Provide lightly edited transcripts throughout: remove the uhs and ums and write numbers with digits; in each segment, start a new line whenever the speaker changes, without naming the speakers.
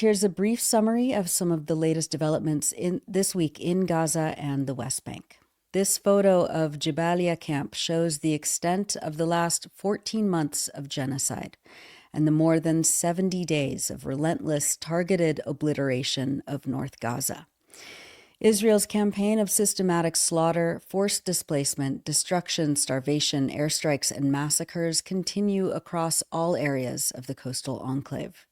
Here's a brief summary of some of the latest developments this week in Gaza and the West Bank. This photo of Jabalia camp shows the extent of the last 14 months of genocide and the more than 70 days of relentless, targeted obliteration of North Gaza. Israel's campaign of systematic slaughter, forced displacement, destruction, starvation, airstrikes, and massacres continue across all areas of the coastal enclave.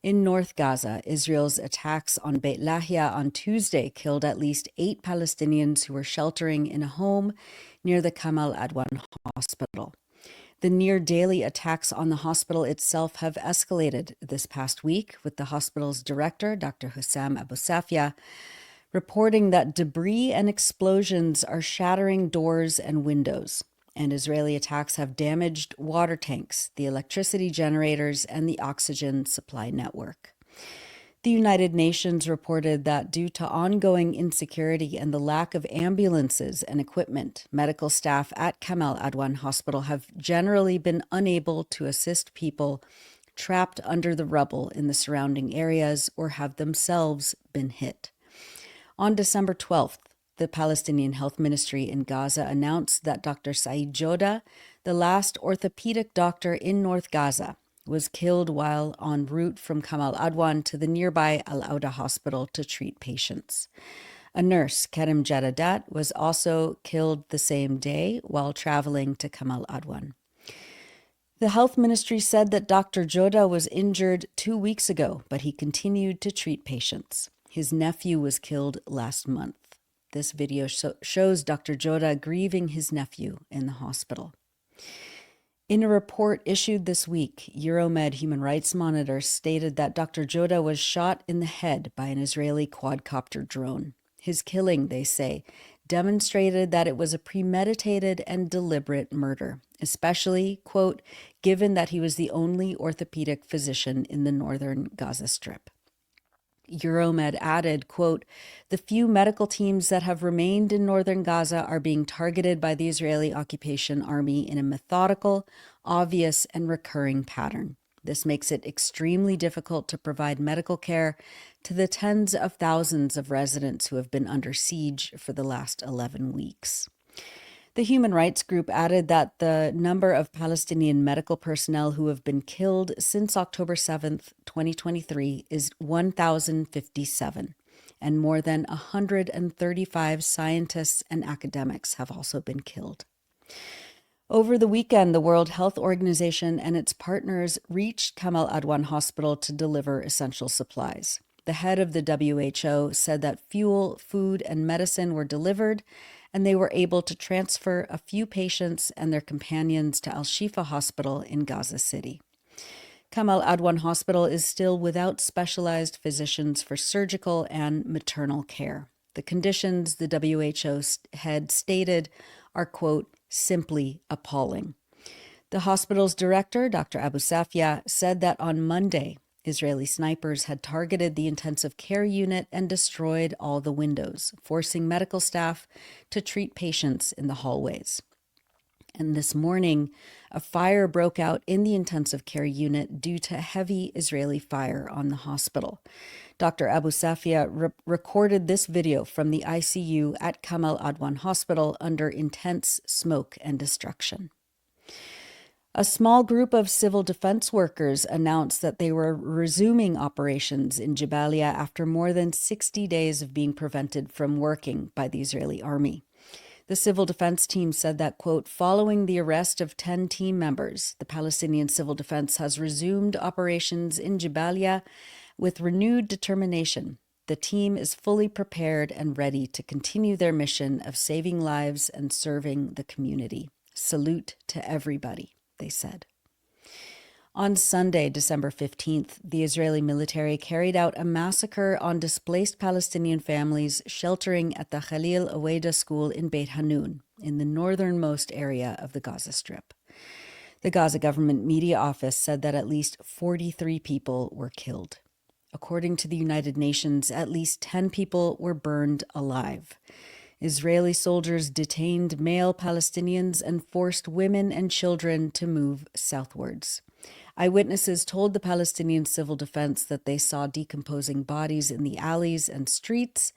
In North Gaza, Israel's attacks on Beit Lahia on Tuesday killed at least 8 Palestinians who were sheltering in a home near the Kamal Adwan Hospital. The near-daily attacks on the hospital itself have escalated this past week, with the hospital's director, Dr. Hussam Abu Safia, reporting that debris and explosions are shattering doors and windows, and Israeli attacks have damaged water tanks, the electricity generators, and the oxygen supply network. The United Nations reported that due to ongoing insecurity and the lack of ambulances and equipment, medical staff at Kamal Adwan Hospital have generally been unable to assist people trapped under the rubble in the surrounding areas or have themselves been hit. On December 12th, the Palestinian Health Ministry in Gaza announced that Dr. Saeed Joda, the last orthopedic doctor in North Gaza, was killed while en route from Kamal Adwan to the nearby Al-Auda hospital to treat patients. A nurse, Kerem Jadadat, was also killed the same day while traveling to Kamal Adwan. The health ministry said that Dr. Joda was injured 2 weeks ago, but he continued to treat patients. His nephew was killed last month. This video shows Dr. Joda grieving his nephew in the hospital. In a report issued this week, Euromed Human Rights Monitor stated that Dr. Joda was shot in the head by an Israeli quadcopter drone. His killing, they say, demonstrated that it was a premeditated and deliberate murder, especially, quote, given that he was the only orthopedic physician in the northern Gaza Strip. Euromed added, quote, the few medical teams that have remained in northern Gaza are being targeted by the Israeli occupation army in a methodical, obvious, and recurring pattern. This makes it extremely difficult to provide medical care to the tens of thousands of residents who have been under siege for the last 11 weeks. The human rights group added that the number of Palestinian medical personnel who have been killed since October 7th, 2023 is 1,057, and more than 135 scientists and academics have also been killed. Over the weekend, the World Health Organization and its partners reached Kamal Adwan Hospital to deliver essential supplies. The head of the WHO said that fuel, food, and medicine were delivered, and they were able to transfer a few patients and their companions to Al-Shifa Hospital in Gaza City. Kamal Adwan Hospital is still without specialized physicians for surgical and maternal care. The conditions, the WHO head stated, are, quote, simply appalling. The hospital's director, Dr. Abu Safia, said that on Monday, Israeli snipers had targeted the intensive care unit and destroyed all the windows, forcing medical staff to treat patients in the hallways. And this morning, a fire broke out in the intensive care unit due to heavy Israeli fire on the hospital. Dr. Abu Safia recorded this video from the ICU at Kamal Adwan Hospital under intense smoke and destruction. A small group of civil defense workers announced that they were resuming operations in Jabalia after more than 60 days of being prevented from working by the Israeli army. The civil defense team said that, quote, following the arrest of 10 team members, the Palestinian civil defense has resumed operations in Jabalia with renewed determination. The team is fully prepared and ready to continue their mission of saving lives and serving the community. Salute to everybody, they said. On Sunday, December 15th, the Israeli military carried out a massacre on displaced Palestinian families sheltering at the Khalil Aweda school in Beit Hanun, in the northernmost area of the Gaza Strip. The Gaza government media office said that at least 43 people were killed. According to the United Nations, at least 10 people were burned alive. Israeli soldiers detained male Palestinians and forced women and children to move southwards. Eyewitnesses told the Palestinian civil defense that they saw decomposing bodies in the alleys and streets,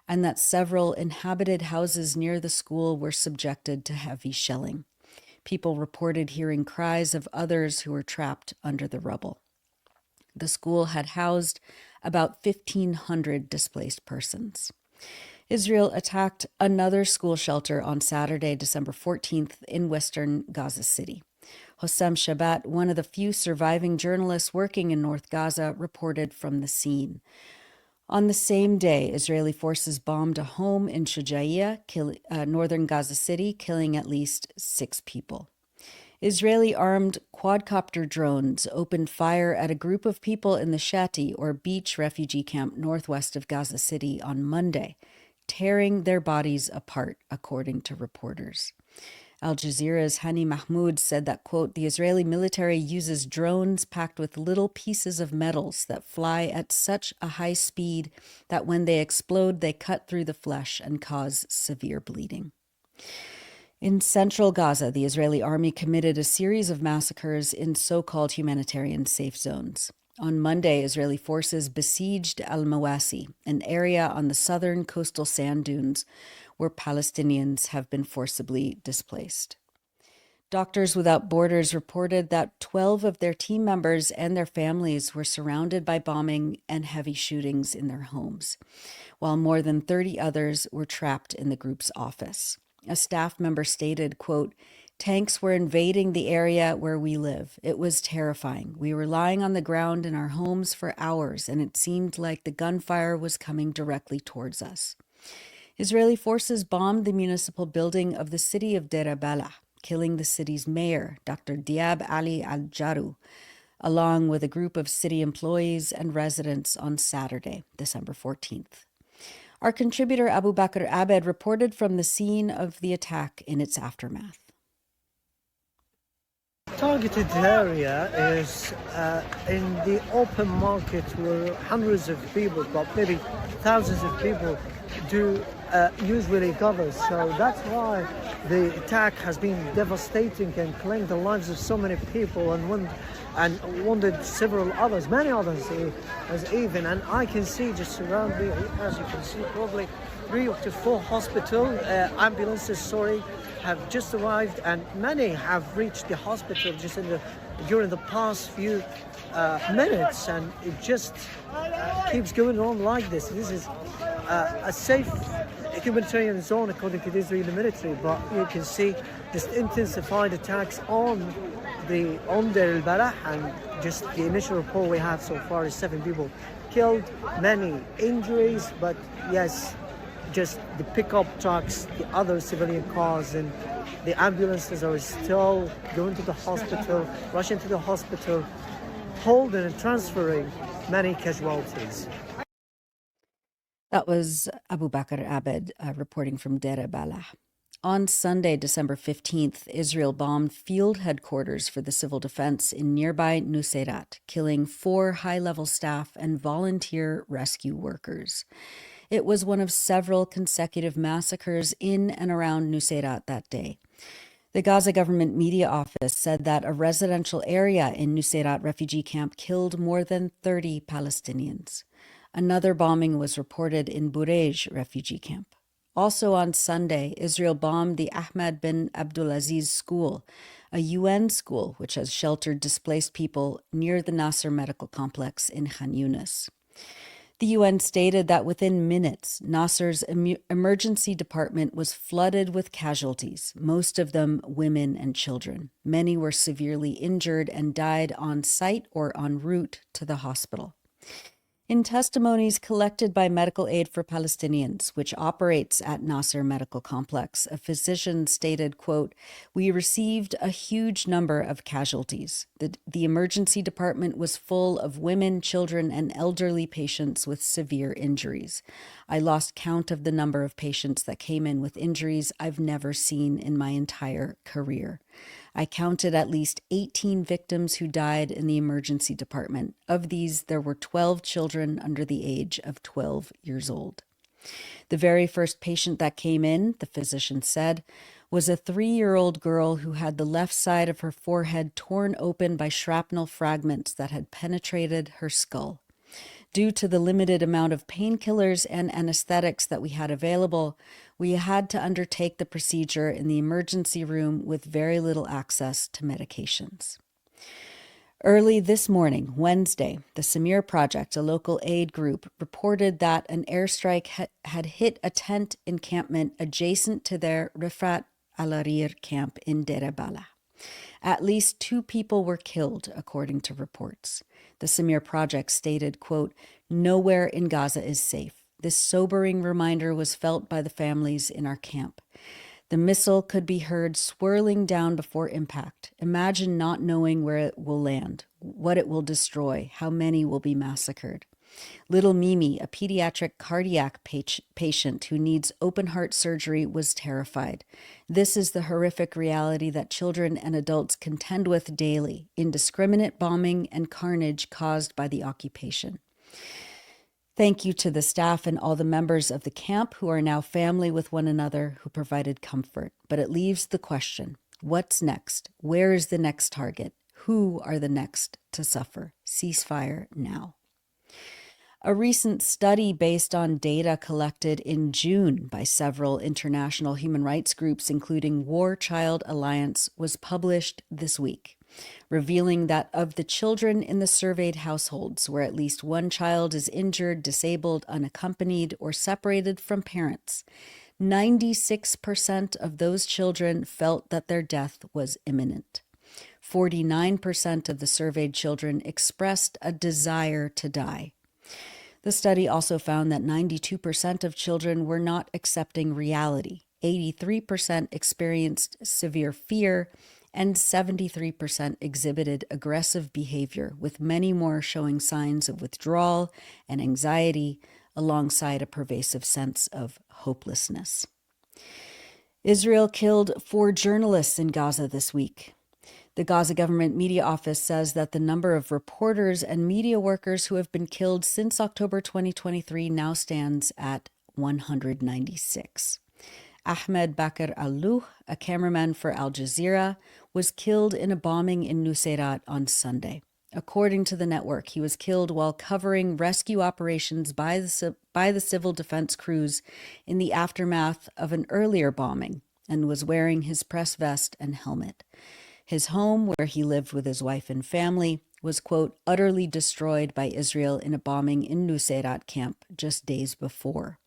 and that several inhabited houses near the school were subjected to heavy shelling. People reported hearing cries of others who were trapped under the rubble. The school had housed about 1,500 displaced persons. Israel attacked another school shelter on Saturday, December 14th, in western Gaza City. Hossam Shabat, one of the few surviving journalists working in North Gaza, reported from the scene. On the same day, Israeli forces bombed a home in Shujaiya, northern Gaza City, killing at least 6 people. Israeli armed quadcopter drones opened fire at a group of people in the Shati, or beach refugee camp northwest of Gaza City, on Monday, tearing their bodies apart, according to reporters. Al Jazeera's Hani Mahmoud said that, quote, the Israeli military uses drones packed with little pieces of metals that fly at such a high speed that when they explode, they cut through the flesh and cause severe bleeding. In central Gaza, the Israeli army committed a series of massacres in so-called humanitarian safe zones. On Monday, Israeli forces besieged Al-Mawasi, an area on the southern coastal sand dunes where Palestinians have been forcibly displaced. Doctors Without Borders reported that 12 of their team members and their families were surrounded by bombing and heavy shootings in their homes, while more than 30 others were trapped in the group's office. A staff member stated, quote, tanks were invading the area where we live. It was terrifying. We were lying on the ground in our homes for hours, and it seemed like the gunfire was coming directly towards us. Israeli forces bombed the municipal building of the city of Deir al-Balah, killing the city's mayor, Dr. Diab Ali al-Jarou, along with a group of city employees and residents on Saturday, December 14th. Our contributor Abu Bakr Abed reported from the scene of the attack in its aftermath.
Targeted area is in the open market where hundreds of people, but maybe thousands of people do usually gather. So that's why the attack has been devastating and claimed the lives of so many people and wounded several others, many others as even. And I can see just around me, as you can see, probably 3 to 4 ambulances, have just arrived, and many have reached the hospital just during the past few minutes, and it just keeps going on like this. This is a safe humanitarian zone according to the Israeli military, but you can see just intensified attacks on Deir al-Balah, and just the initial report we have so far is 7 people killed, many injuries, but yes, just the pickup trucks, the other civilian cars, and the ambulances are still going to the hospital, rushing to the hospital, holding and transferring many casualties.
That was Abu Bakr Abed reporting from Deir al-Balah. On Sunday, December 15th, Israel bombed field headquarters for the civil defense in nearby Nuseirat, killing 4 high-level staff and volunteer rescue workers. It was one of several consecutive massacres in and around Nuseirat that day. The Gaza government media office said that a residential area in Nuseirat refugee camp killed more than 30 Palestinians. Another bombing was reported in Burej refugee camp. Also on Sunday, Israel bombed the Ahmed bin Abdulaziz School, a UN school which has sheltered displaced people near the Nasser Medical Complex in Khan Yunis. The UN stated that within minutes, Nasser's emergency department was flooded with casualties, most of them women and children. Many were severely injured and died on site or en route to the hospital. In testimonies collected by Medical Aid for Palestinians, which operates at Nasser Medical Complex, a physician stated, quote, "We received a huge number of casualties. The emergency department was full of women, children, and elderly patients with severe injuries. I lost count of the number of patients that came in with injuries I've never seen in my entire career. I counted at least 18 victims who died in the emergency department. Of these, there were 12 children under the age of 12 years old. The very first patient that came in," the physician said, was a 3-year-old girl who had the left side of her forehead torn open by shrapnel fragments that had penetrated her skull. Due to the limited amount of painkillers and anesthetics that we had available, we had to undertake the procedure in the emergency room with very little access to medications. Early this morning, Wednesday, the Samir Project, a local aid group, reported that an airstrike had hit a tent encampment adjacent to their Rifat al-Harir camp in Deir Bala. At least 2 people were killed, according to reports. The Samir Project stated, quote, "Nowhere in Gaza is safe. This sobering reminder was felt by the families in our camp. The missile could be heard swirling down before impact. Imagine not knowing where it will land, what it will destroy, how many will be massacred." Little Mimi, a pediatric cardiac patient who needs open heart surgery, was terrified. This is the horrific reality that children and adults contend with daily: indiscriminate bombing and carnage caused by the occupation. Thank you to the staff and all the members of the camp who are now family with one another, who provided comfort. But it leaves the question, what's next? Where is the next target? Who are the next to suffer? Ceasefire now. A recent study based on data collected in June by several international human rights groups, including War Child Alliance, was published this week, revealing that of the children in the surveyed households where at least one child is injured, disabled, unaccompanied, or separated from parents, 96% of those children felt that their death was imminent. 49% of the surveyed children expressed a desire to die. The study also found that 92% of children were not accepting reality, 83% experienced severe fear, and 73% exhibited aggressive behavior, with many more showing signs of withdrawal and anxiety, alongside a pervasive sense of hopelessness. Israel killed 4 journalists in Gaza this week. The Gaza government media office says that the number of reporters and media workers who have been killed since October 2023 now stands at 196. Ahmed Bakr al-Luh, a cameraman for Al Jazeera, was killed in a bombing in Nuseirat on Sunday. According to the network, he was killed while covering rescue operations by the civil defense crews in the aftermath of an earlier bombing, and was wearing his press vest and helmet. His home, where he lived with his wife and family, was, quote, utterly destroyed by Israel in a bombing in Nuseirat camp just days before.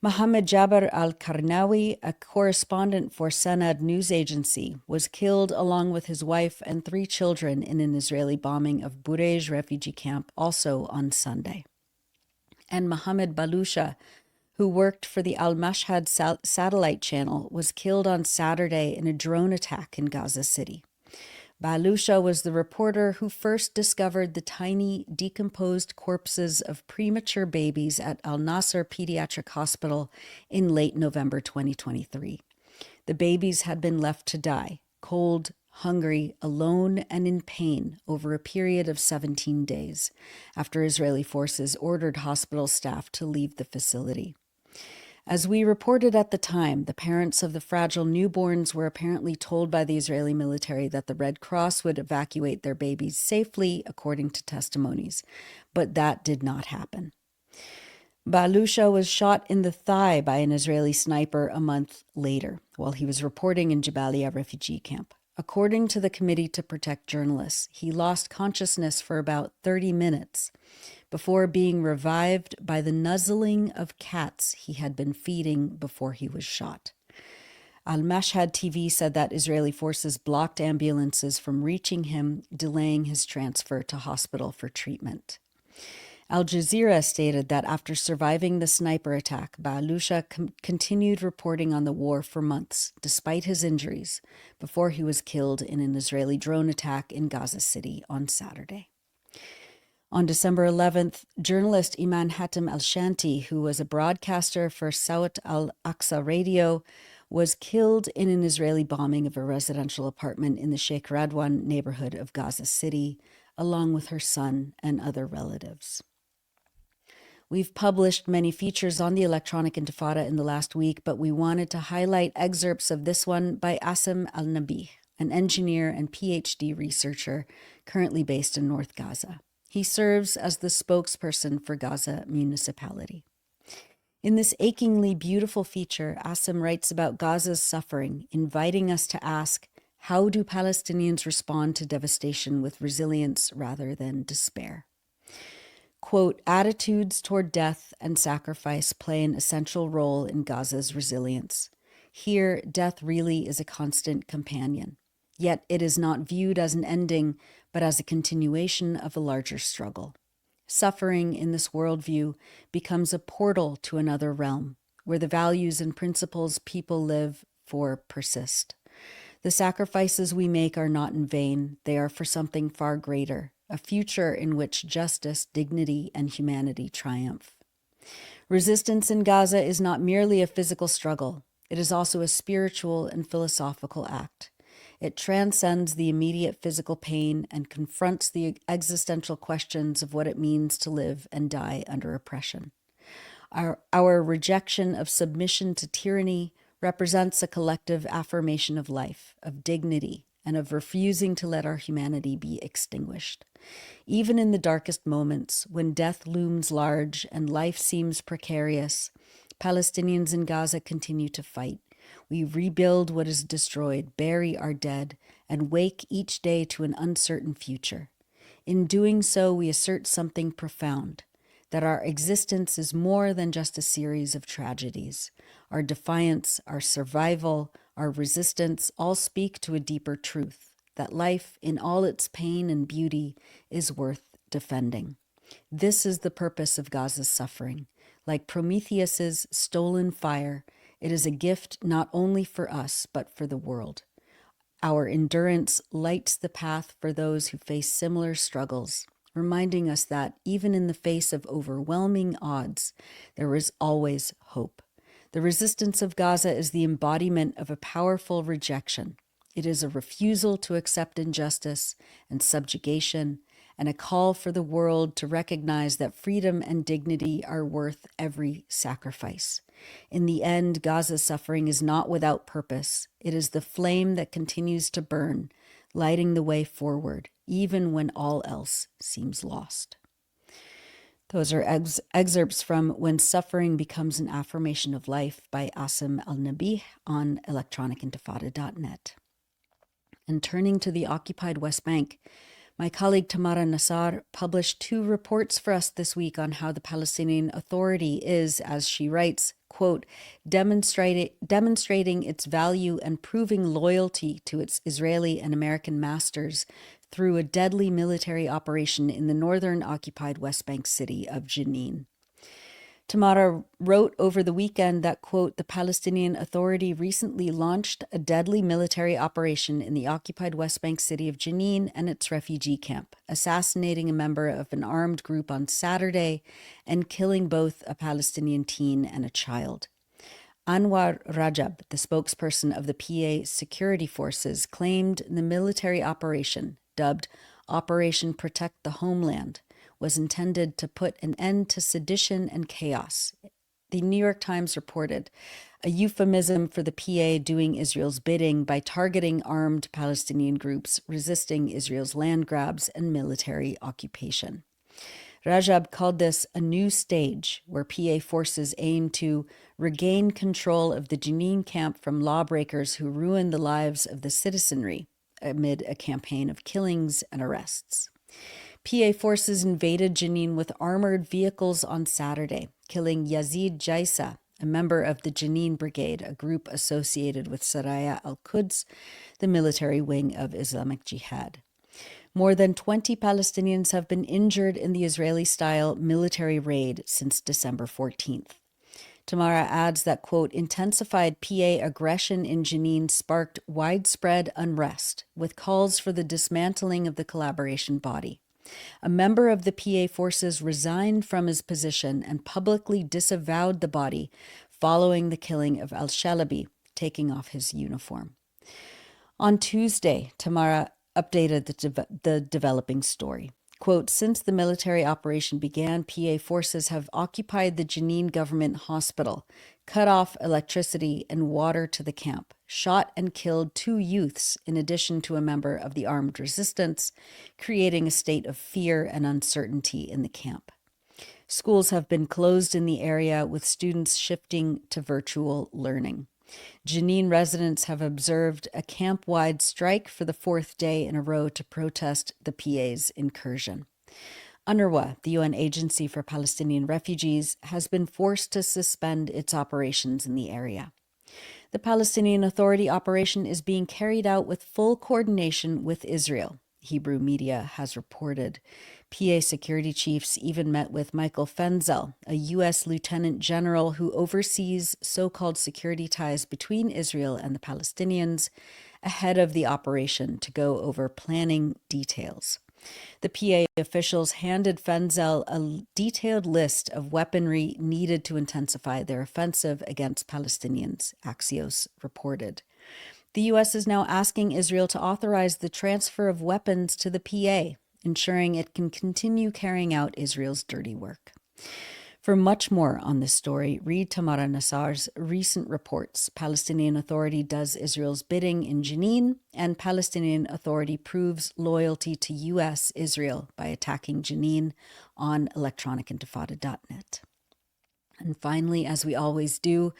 Mohammed Jabr al-Qarnawi, a correspondent for Sanad news agency, was killed along with his wife and 3 children in an Israeli bombing of Burej refugee camp also on Sunday. And Mohammed Balusha, who worked for the Al-Mashhad satellite channel, was killed on Saturday in a drone attack in Gaza City. Balusha was the reporter who first discovered the tiny, decomposed corpses of premature babies at Al-Nasser Pediatric Hospital in late November 2023. The babies had been left to die, cold, hungry, alone, and in pain over a period of 17 days, after Israeli forces ordered hospital staff to leave the facility. As we reported at the time, the parents of the fragile newborns were apparently told by the Israeli military that the Red Cross would evacuate their babies safely, according to testimonies, but that did not happen. Balusha was shot in the thigh by an Israeli sniper a month later, while he was reporting in Jabalia refugee camp. According to the Committee to Protect Journalists, he lost consciousness for about 30 minutes before being revived by the nuzzling of cats he had been feeding before he was shot. Al-Mashhad TV said that Israeli forces blocked ambulances from reaching him, delaying his transfer to hospital for treatment. Al Jazeera stated that after surviving the sniper attack, Balusha continued reporting on the war for months, despite his injuries, before he was killed in an Israeli drone attack in Gaza City on Saturday. On December 11th, journalist Iman Hatem al-Shanti, who was a broadcaster for 𝐓𝐡𝐞 Al-Aqsa Radio, was killed in an Israeli bombing of a residential apartment in the Sheikh Radwan neighborhood of Gaza City, along with her son and other relatives. We've published many features on the Electronic Intifada in the last week, but we wanted to highlight excerpts of this one by Asim Al-Nabih, an engineer and PhD researcher currently based in North Gaza. He serves as the spokesperson for Gaza municipality. In this achingly beautiful feature, Asim writes about Gaza's suffering, inviting us to ask, how do Palestinians respond to devastation with resilience rather than despair? Quote, attitudes toward death and sacrifice play an essential role in Gaza's resilience. Here, death really is a constant companion. Yet it is not viewed as an ending, but as a continuation of a larger struggle. Suffering in this worldview becomes a portal to another realm, where the values and principles people live for persist. The sacrifices we make are not in vain. They are for something far greater, a future in which justice, dignity, and humanity triumph. Resistance in Gaza is not merely a physical struggle. It is also a spiritual and philosophical act. It transcends the immediate physical pain and confronts the existential questions of what it means to live and die under oppression. Our rejection of submission to tyranny represents a collective affirmation of life, of dignity, and of refusing to let our humanity be extinguished. Even in the darkest moments, when death looms large and life seems precarious, Palestinians in Gaza continue to fight. We rebuild what is destroyed, bury our dead, and wake each day to an uncertain future. In doing so, we assert something profound, that our existence is more than just a series of tragedies. Our defiance, our survival, our resistance all speak to a deeper truth, that life, in all its pain and beauty, is worth defending. This is the purpose of Gaza's suffering. Like Prometheus's stolen fire, it is a gift not only for us, but for the world. Our endurance lights the path for those who face similar struggles, reminding us that even in the face of overwhelming odds, there is always hope. The resistance of Gaza is the embodiment of a powerful rejection. It is a refusal to accept injustice and subjugation, and a call for the world to recognize that freedom and dignity are worth every sacrifice. In the end, Gaza's suffering is not without purpose. It is the flame that continues to burn, lighting the way forward, even when all else seems lost. Those are excerpts from When Suffering Becomes an Affirmation of Life by Asim Al-Nabih on electronicintifada.net. And turning to the occupied West Bank, my colleague Tamara Nassar published 2 reports for us this week on how the Palestinian Authority is, as she writes, quote, demonstrating its value and proving loyalty to its Israeli and American masters through a deadly military operation in the northern occupied West Bank city of Jenin. Tamara wrote over the weekend that, quote, the Palestinian Authority recently launched a deadly military operation in the occupied West Bank city of Jenin and its refugee camp, assassinating a member of an armed group on Saturday and killing both a Palestinian teen and a child. Anwar Rajab, the spokesperson of the PA security forces, claimed the military operation, dubbed Operation Protect the Homeland, was intended to put an end to sedition and chaos. The New York Times reported a euphemism for the PA doing Israel's bidding by targeting armed Palestinian groups resisting Israel's land grabs and military occupation. Rajab called this a new stage where PA forces aim to regain control of the Jenin camp from lawbreakers who ruin the lives of the citizenry amid a campaign of killings and arrests. PA forces invaded Jenin with armored vehicles on Saturday, killing Yazid Jaisa, a member of the Jenin Brigade, a group associated with Saraya al-Quds, the military wing of Islamic Jihad. More than 20 Palestinians have been injured in the Israeli-style military raid since December 14th. Tamara adds that, quote, intensified PA aggression in Jenin sparked widespread unrest, with calls for the dismantling of the collaboration body. A member of the PA forces resigned from his position and publicly disavowed the body following the killing of al-Shalabi, taking off his uniform. On Tuesday, Tamara updated the developing story. Quote, since the military operation began, PA forces have occupied the Jenin government hospital, cut off electricity and water to the camp, shot and killed 2 youths in addition to a member of the armed resistance, creating a state of fear and uncertainty in the camp. Schools have been closed in the area, with students shifting to virtual learning. Jenin residents have observed a camp-wide strike for the 4th day in a row to protest the PA's incursion. UNRWA, the UN Agency for Palestinian Refugees, has been forced to suspend its operations in the area. The Palestinian Authority operation is being carried out with full coordination with Israel, Hebrew media has reported. PA security chiefs even met with Michael Fenzel, a U.S. lieutenant general who oversees so-called security ties between Israel and the Palestinians, ahead of the operation to go over planning details. The PA officials handed Fenzel a detailed list of weaponry needed to intensify their offensive against Palestinians, Axios reported. The U.S. is now asking Israel to authorize the transfer of weapons to the PA, ensuring it can continue carrying out Israel's dirty work. For much more on this story, read Tamara Nassar's recent reports, Palestinian Authority does Israel's bidding in Jenin, and Palestinian Authority proves loyalty to U.S. Israel by attacking Jenin, on electronicintifada.net. And finally, as we always do,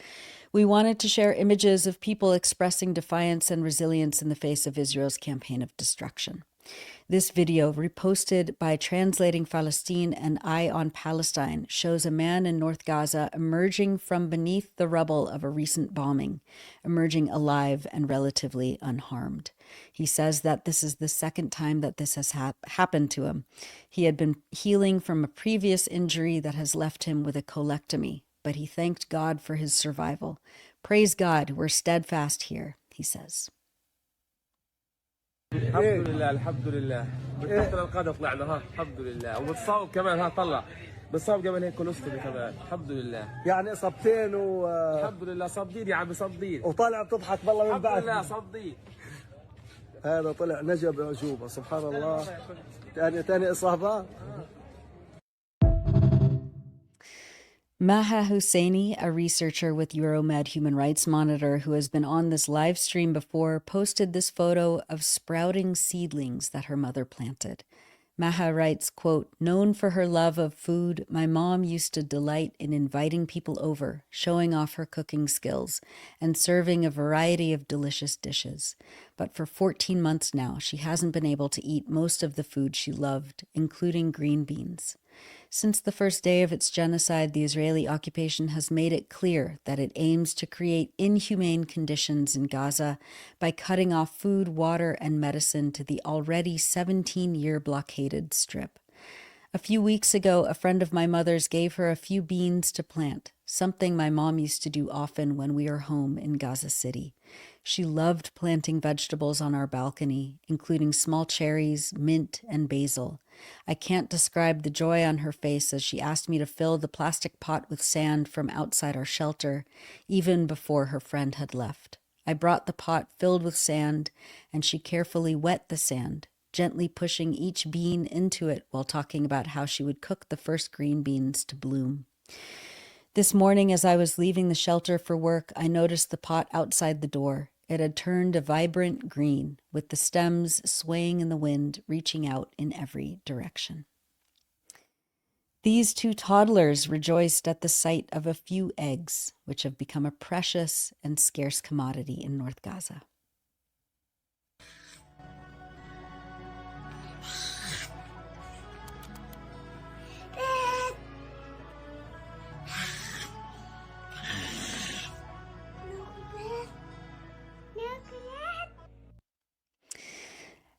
we wanted to share images of people expressing defiance and resilience in the face of Israel's campaign of destruction. This video, reposted by Translating Palestine and Eye on Palestine, shows a man in North Gaza emerging from beneath the rubble of a recent bombing, emerging alive and relatively unharmed. He says that this is the second time that this has happened to him. He had been healing from a previous injury that has left him with a colectomy, but he thanked God for his survival. Praise God, we're steadfast here, he says.
الحمد لله الحمد لله من تحت القاعدة طلعنا ها الحمد لله وبتصاوب كمان ها طلع بتصاوب قبل هيك كولوستومي كمان الحمد لله
يعني اصابتين
الحمد لله صابدين يا عمي صابدين
وطالع بتضحك بالله من بعد.
الحمد لله صابدين.
هذا طلع نجا بعجوبة سبحان الله. ثاني إصابة.
Maha Husseini, a researcher with Euromed Human Rights Monitor who has been on this live stream before, posted this photo of sprouting seedlings that her mother planted. Maha writes, quote, known for her love of food, my mom used to delight in inviting people over, showing off her cooking skills, and serving a variety of delicious dishes. But for 14 months now, she hasn't been able to eat most of the food she loved, including green beans. Since the first day of its genocide, the Israeli occupation has made it clear that it aims to create inhumane conditions in Gaza by cutting off food, water, and medicine to the already 17-year blockaded strip. A few weeks ago, a friend of my mother's gave her a few beans to plant, something my mom used to do often when we were home in Gaza City. She loved planting vegetables on our balcony, including small cherries, mint, and basil. I can't describe the joy on her face as she asked me to fill the plastic pot with sand from outside our shelter, even before her friend had left. I brought the pot filled with sand, and she carefully wet the sand, gently pushing each bean into it while talking about how she would cook the first green beans to bloom. This morning, as I was leaving the shelter for work, I noticed the pot outside the door. It had turned a vibrant green, with the stems swaying in the wind, reaching out in every direction. These 2 toddlers rejoiced at the sight of a few eggs, which have become a precious and scarce commodity in North Gaza.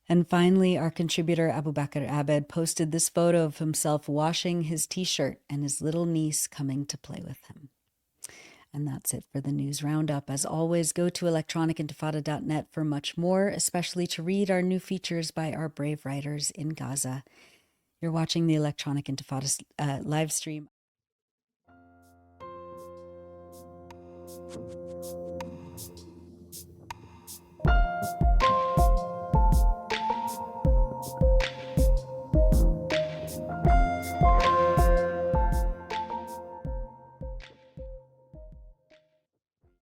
And finally, our contributor Abu Bakr Abed posted this photo of himself washing his t-shirt and his little niece coming to play with him. And that's it for the news roundup. As always, go to electronicintifada.net for much more, especially to read our new features by our brave writers in Gaza. You're watching the Electronic Intifada live stream.